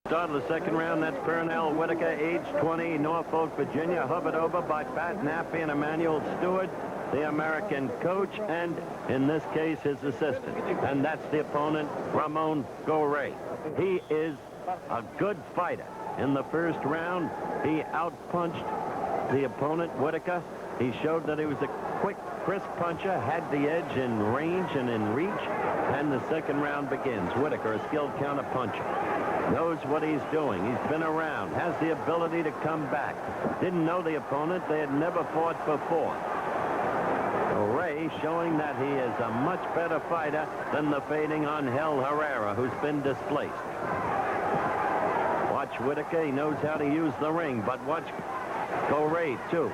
Start of the second round, that's Pernell, Whitaker, age 20, Norfolk, Virginia, hovered over by Pat Nappy and Emmanuel Stewart, the American coach, and in this case, his assistant. And that's the opponent, Ramon Goire. He is a good fighter. In the first round, he outpunched the opponent, Whitaker. He showed that he was a quick, crisp puncher, had the edge in range and in reach, and the second round begins. Whitaker, a skilled counter puncher, knows what he's doing. He's been around, has the ability to come back. Didn't know the opponent. They had never fought before. Ray showing that he is a much better fighter than the fading Angel Herrera, who's been displaced. Watch Whitaker. He knows how to use the ring, but watch Goire, too.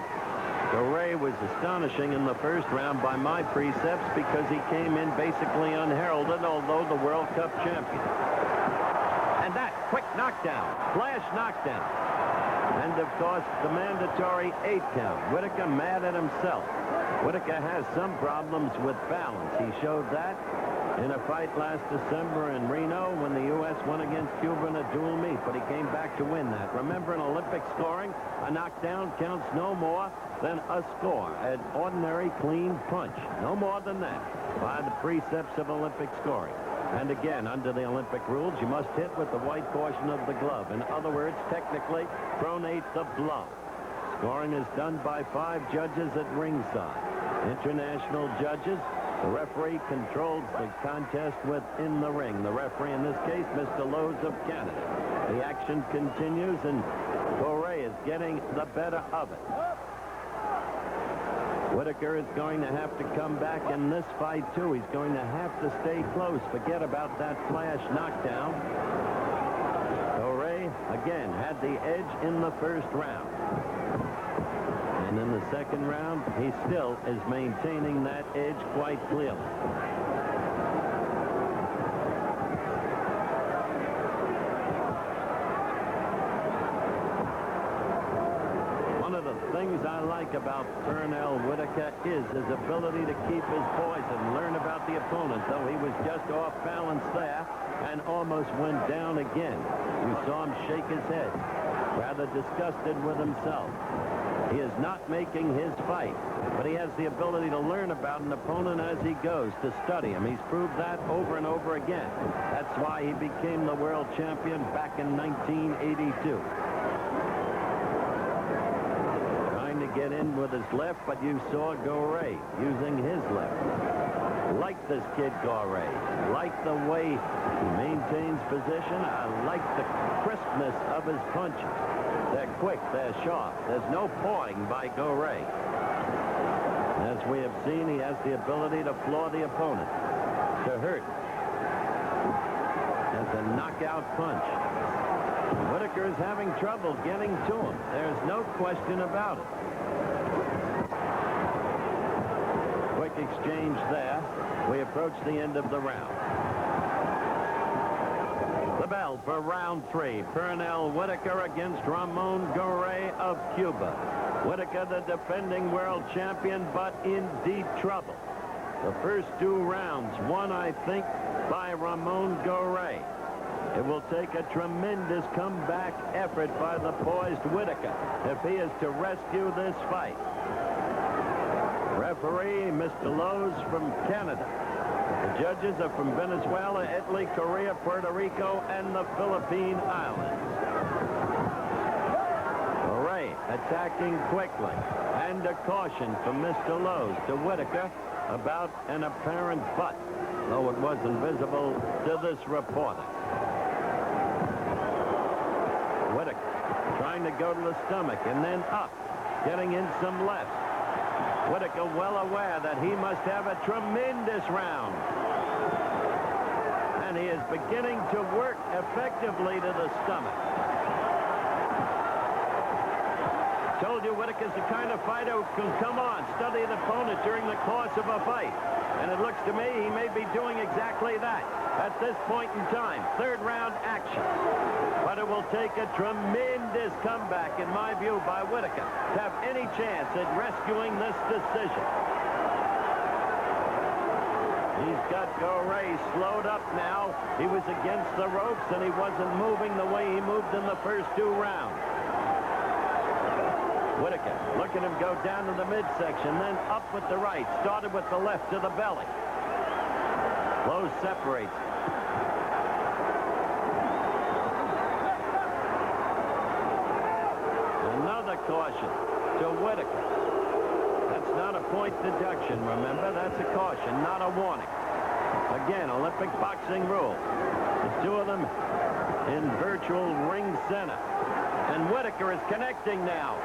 Goire was astonishing in the first round by my precepts because he came in basically unheralded, although the World Cup champion. And that quick knockdown, flash knockdown. And, of course, the mandatory 8 count. Whitaker mad at himself. Whitaker has some problems with balance. He showed that in a fight last December in Reno when the U.S. won against Cuba in a dual meet, but he came back to win that. Remember, in Olympic scoring, a knockdown counts no more than a score, an ordinary clean punch. No more than that by the precepts of Olympic scoring. And again, under the Olympic rules, you must hit with the white portion of the glove. In other words, technically, pronate the blow. Scoring is done by 5 judges at ringside. International judges. The referee controls the contest within the ring. The referee, in this case, Mr. Lowe's of Canada. The action continues, and Goire is getting the better of it. Whitaker is going to have to come back in this fight, too. He's going to have to stay close. Forget about that flash knockdown. Goire, again, had the edge in the first round. And in the second round, he still is maintaining that edge quite clearly. One of the things I like about Pernell Whitaker is his ability to keep his poise and learn about the opponent, though he was just off balance there and almost went down again. You saw him shake his head, rather disgusted with himself. He is not making his fight, but he has the ability to learn about an opponent as he goes, to study him. He's proved that over and over again. That's why he became the world champion back in 1982. Trying to get in with his left, but you saw Goire using his left. Like this kid Goire. Like the way he maintains position. I like the crispness of his punches. They're quick, they're sharp. There's no pawing by Goire. As we have seen, he has the ability to floor the opponent, to hurt, and to knockout punch. Whitaker is having trouble getting to him. There's no question about it. Quick exchange there. We approach the end of the round. The bell for round 3. Pernell Whitaker against Ramon Goire of Cuba. Whitaker, the defending world champion, but in deep trouble. The first 2 rounds won, I think, by Ramon Goire. It will take a tremendous comeback effort by the poised Whitaker if he is to rescue this fight. Referee, Mr. Lowe's from Canada. The judges are from Venezuela, Italy, Korea, Puerto Rico, and the Philippine Islands. Goire attacking quickly. And a caution from Mr. Lowe's to Whitaker about an apparent butt, though it wasn't visible to this reporter. Whitaker trying to go to the stomach and then up, getting in some left. Whitaker well aware that he must have a tremendous round. And he is beginning to work effectively to the stomach. Told you Whitaker's the kind of fighter who can come on, study the opponent during the course of a fight. And it looks to me he may be doing exactly that at this point in time. Third round action. But it will take a tremendous comeback, in my view, by Whitaker to have any chance at rescuing this decision. He's got Goire slowed up now. He was against the ropes, and he wasn't moving the way he moved in the first 2 rounds. Whitaker, look at him go down to the midsection, then up with the right. Started with the left to the belly. Lowe separates. Another caution to Whitaker. That's not a point deduction, remember? That's a caution, not a warning. Again, Olympic boxing rule. The 2 of them in virtual ring center. And Whitaker is connecting now.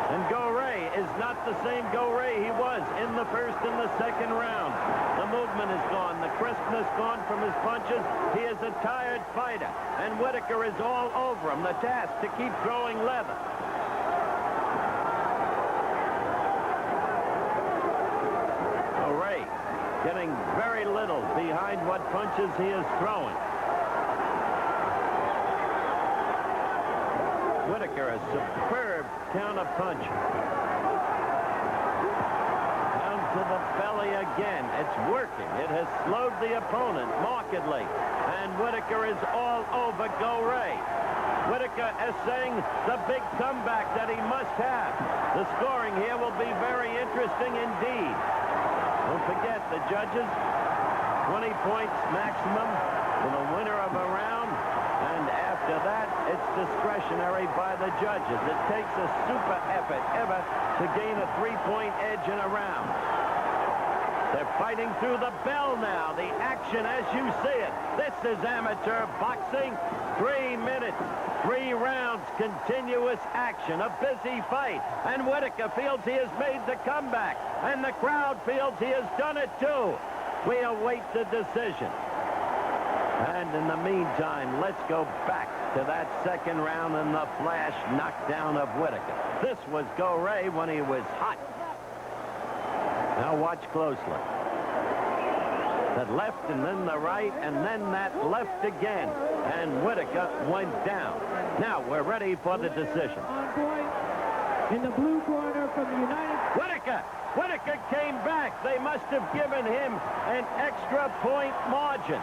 And Goire is not the same Goire he was in the first and the second round. The movement is gone. The crispness gone from his punches. He is a tired fighter. And Whitaker is all over him. The task to keep throwing leather. Goire getting very little behind what punches he is throwing. Whitaker, a superb counter punch. Down to the belly again. It's working. It has slowed the opponent markedly. And Whitaker is all over Goire. Whitaker essaying the big comeback that he must have. The scoring here will be very interesting indeed. Don't forget, the judges, 20 points maximum for the winner of a round. And after that, it's discretionary by the judges. It takes a super effort ever to gain a 3-point edge in a round. They're fighting through the bell now. The action as you see it. This is amateur boxing. 3 minutes, 3 rounds, continuous action. A busy fight. And Whitaker feels he has made the comeback. And the crowd feels he has done it too. We await the decision. And in the meantime, let's go back to that second round and the flash knockdown of Whitaker. This was Goire when he was hot. Now watch closely. That left and then the right and then that left again. And Whitaker went down. Now we're ready for the decision. On point in the blue corner from the United States. Whitaker! Whitaker came back. They must have given him an extra point margin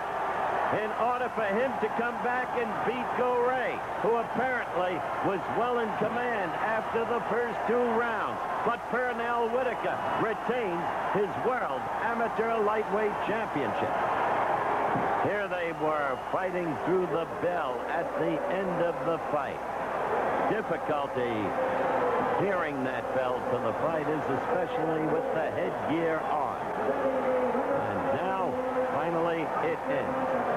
in order for him to come back and beat Goire, who apparently was well in command after the first 2 rounds. But Pernell Whitaker retains his world amateur lightweight championship. Here they were fighting through the bell at the end of the fight. Difficulty hearing that bell to the fighters, especially with the headgear on. And now, finally, it ends.